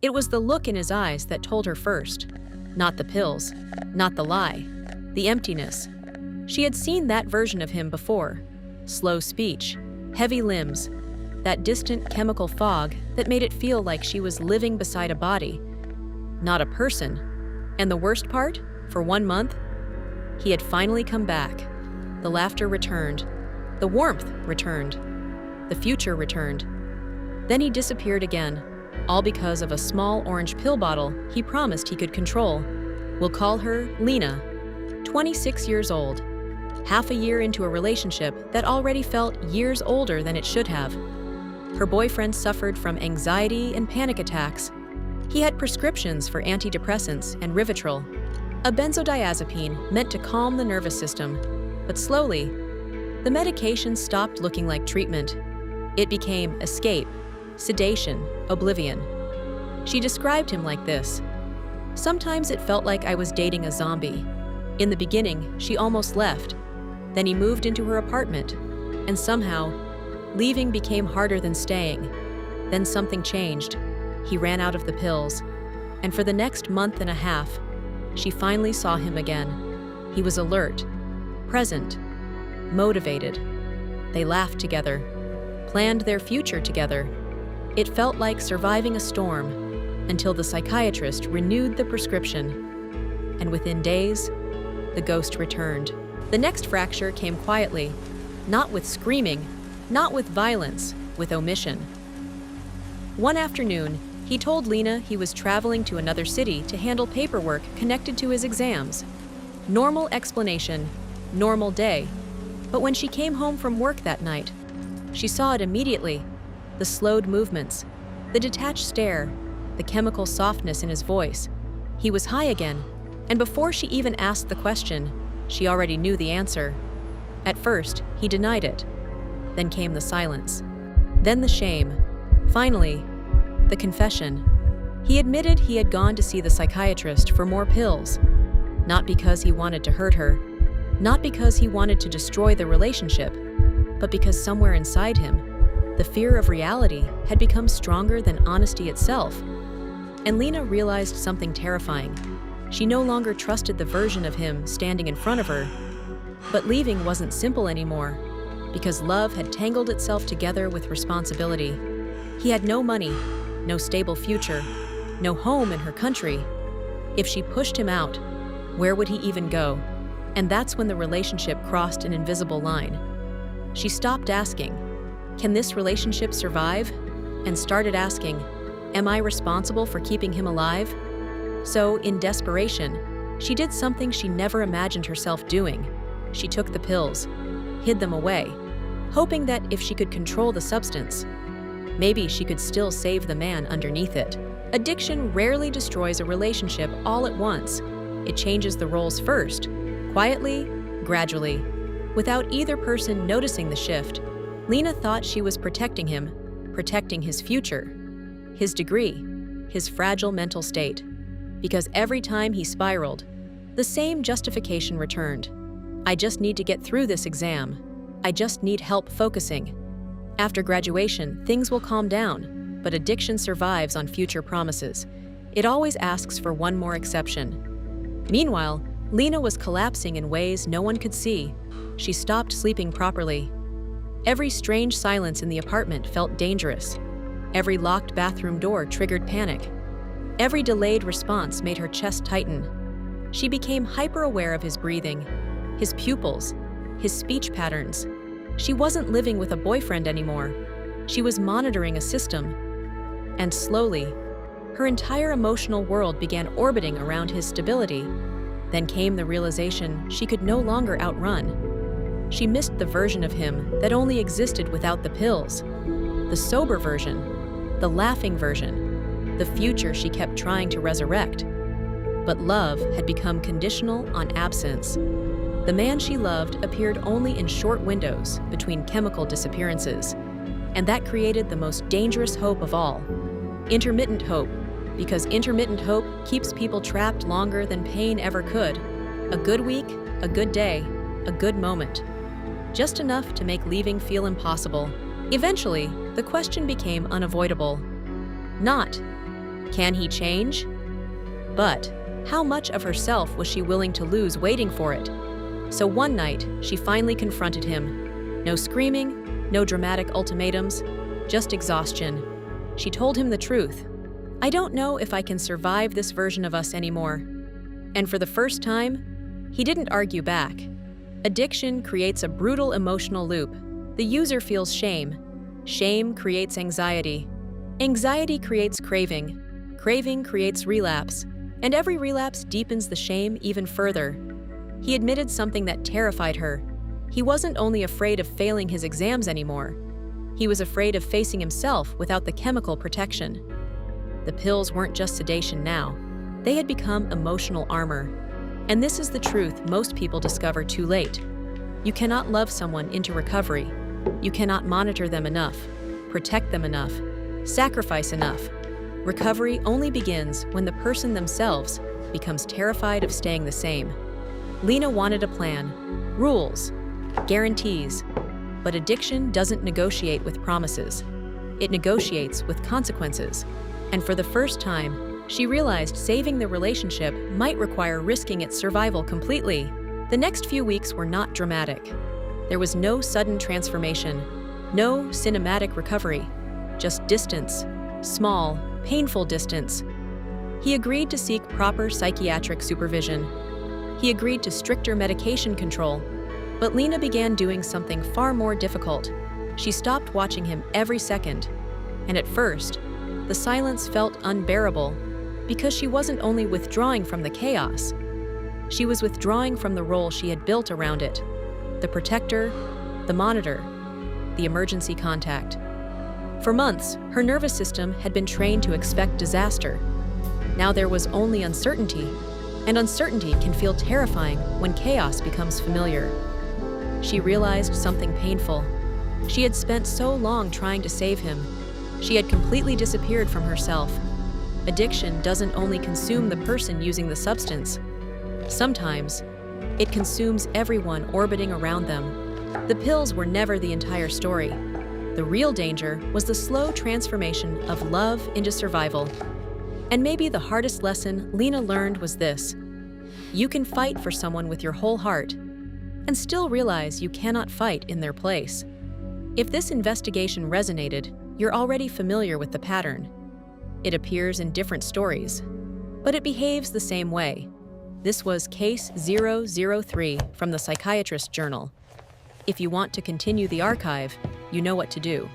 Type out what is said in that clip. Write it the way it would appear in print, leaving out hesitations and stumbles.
It was the look in his eyes that told her first. Not the pills, not the lie, the emptiness. She had seen that version of him before. Slow speech, heavy limbs, that distant chemical fog that made it feel like she was living beside a body, not a person. And the worst part, for 1 month, he had finally come back. The laughter returned, the warmth returned, the future returned. Then he disappeared again, all because of a small orange pill bottle he promised he could control. We'll call her Lena, 26 years old, half a year into a relationship that already felt years older than it should have. Her boyfriend suffered from anxiety and panic attacks. He had prescriptions for antidepressants and Rivotril, a benzodiazepine meant to calm the nervous system. But slowly, the medication stopped looking like treatment. It became escape, sedation, oblivion. She described him like this. Sometimes it felt like I was dating a zombie. In the beginning, she almost left. Then he moved into her apartment, and somehow, leaving became harder than staying. Then something changed. He ran out of the pills, and for the next month and a half, she finally saw him again. He was alert, present, motivated. They laughed together, planned their future together. It felt like surviving a storm until the psychiatrist renewed the prescription. And within days, the ghost returned. The next fracture came quietly, not with screaming, not with violence, with omission. One afternoon, he told Lena he was traveling to another city to handle paperwork connected to his exams. Normal explanation, normal day. But when she came home from work that night, she saw it immediately. The slowed movements, the detached stare, the chemical softness in his voice. He was high again, and before she even asked the question, she already knew the answer. At first, he denied it. Then came the silence. Then the shame. Finally, the confession. He admitted he had gone to see the psychiatrist for more pills. Not because he wanted to hurt her, not because he wanted to destroy the relationship, but because somewhere inside him, the fear of reality had become stronger than honesty itself. And Lena realized something terrifying. She no longer trusted the version of him standing in front of her. But leaving wasn't simple anymore, because love had tangled itself together with responsibility. He had no money, no stable future, no home in her country. If she pushed him out, where would he even go? And that's when the relationship crossed an invisible line. She stopped asking, "Can this relationship survive?" and started asking, "Am I responsible for keeping him alive?" So, in desperation, she did something she never imagined herself doing. She took the pills, hid them away, hoping that if she could control the substance, maybe she could still save the man underneath it. Addiction rarely destroys a relationship all at once. It changes the roles first, quietly, gradually. Without either person noticing the shift, Lena thought she was protecting him, protecting his future, his degree, his fragile mental state. Because every time he spiraled, the same justification returned. I just need to get through this exam. I just need help focusing. After graduation, things will calm down, but addiction survives on future promises. It always asks for one more exception. Meanwhile, Lena was collapsing in ways no one could see. She stopped sleeping properly. Every strange silence in the apartment felt dangerous. Every locked bathroom door triggered panic. Every delayed response made her chest tighten. She became hyper-aware of his breathing, his pupils, his speech patterns. She wasn't living with a boyfriend anymore. She was monitoring a system. And slowly, her entire emotional world began orbiting around his stability. Then came the realization she could no longer outrun. She missed the version of him that only existed without the pills. The sober version, the laughing version, the future she kept trying to resurrect. But love had become conditional on absence. The man she loved appeared only in short windows between chemical disappearances. And that created the most dangerous hope of all. Intermittent hope, because intermittent hope keeps people trapped longer than pain ever could. A good week, a good day, a good moment. Just enough to make leaving feel impossible. Eventually, the question became unavoidable. Not, Can he change? But how much of herself was she willing to lose waiting for it? So one night, she finally confronted him. No screaming, no dramatic ultimatums, just exhaustion. She told him the truth. I don't know if I can survive this version of us anymore. And for the first time, he didn't argue back. Addiction creates a brutal emotional loop. The user feels shame. Shame creates anxiety. Anxiety creates craving. Craving creates relapse. And every relapse deepens the shame even further. He admitted something that terrified her. He wasn't only afraid of failing his exams anymore. He was afraid of facing himself without the chemical protection. The pills weren't just sedation now. They had become emotional armor. And this is the truth most people discover too late. You cannot love someone into recovery. You cannot monitor them enough, protect them enough, sacrifice enough. Recovery only begins when the person themselves becomes terrified of staying the same. Lena wanted a plan, rules, guarantees, but addiction doesn't negotiate with promises. It negotiates with consequences. And for the first time, she realized saving the relationship might require risking its survival completely. The next few weeks were not dramatic. There was no sudden transformation, no cinematic recovery, just distance, small, painful distance. He agreed to seek proper psychiatric supervision. He agreed to stricter medication control. But Lena began doing something far more difficult. She stopped watching him every second. And at first, the silence felt unbearable because she wasn't only withdrawing from the chaos, she was withdrawing from the role she had built around it. The protector, the monitor, the emergency contact. For months, her nervous system had been trained to expect disaster. Now there was only uncertainty, and uncertainty can feel terrifying when chaos becomes familiar. She realized something painful. She had spent so long trying to save him. She had completely disappeared from herself. Addiction doesn't only consume the person using the substance. Sometimes, it consumes everyone orbiting around them. The pills were never the entire story. The real danger was the slow transformation of love into survival. And maybe the hardest lesson Lena learned was this: you can fight for someone with your whole heart and still realize you cannot fight in their place. If this investigation resonated, you're already familiar with the pattern. It appears in different stories, but it behaves the same way. This was Case 003 from the Psychiatrist Journal. If you want to continue the archive, you know what to do.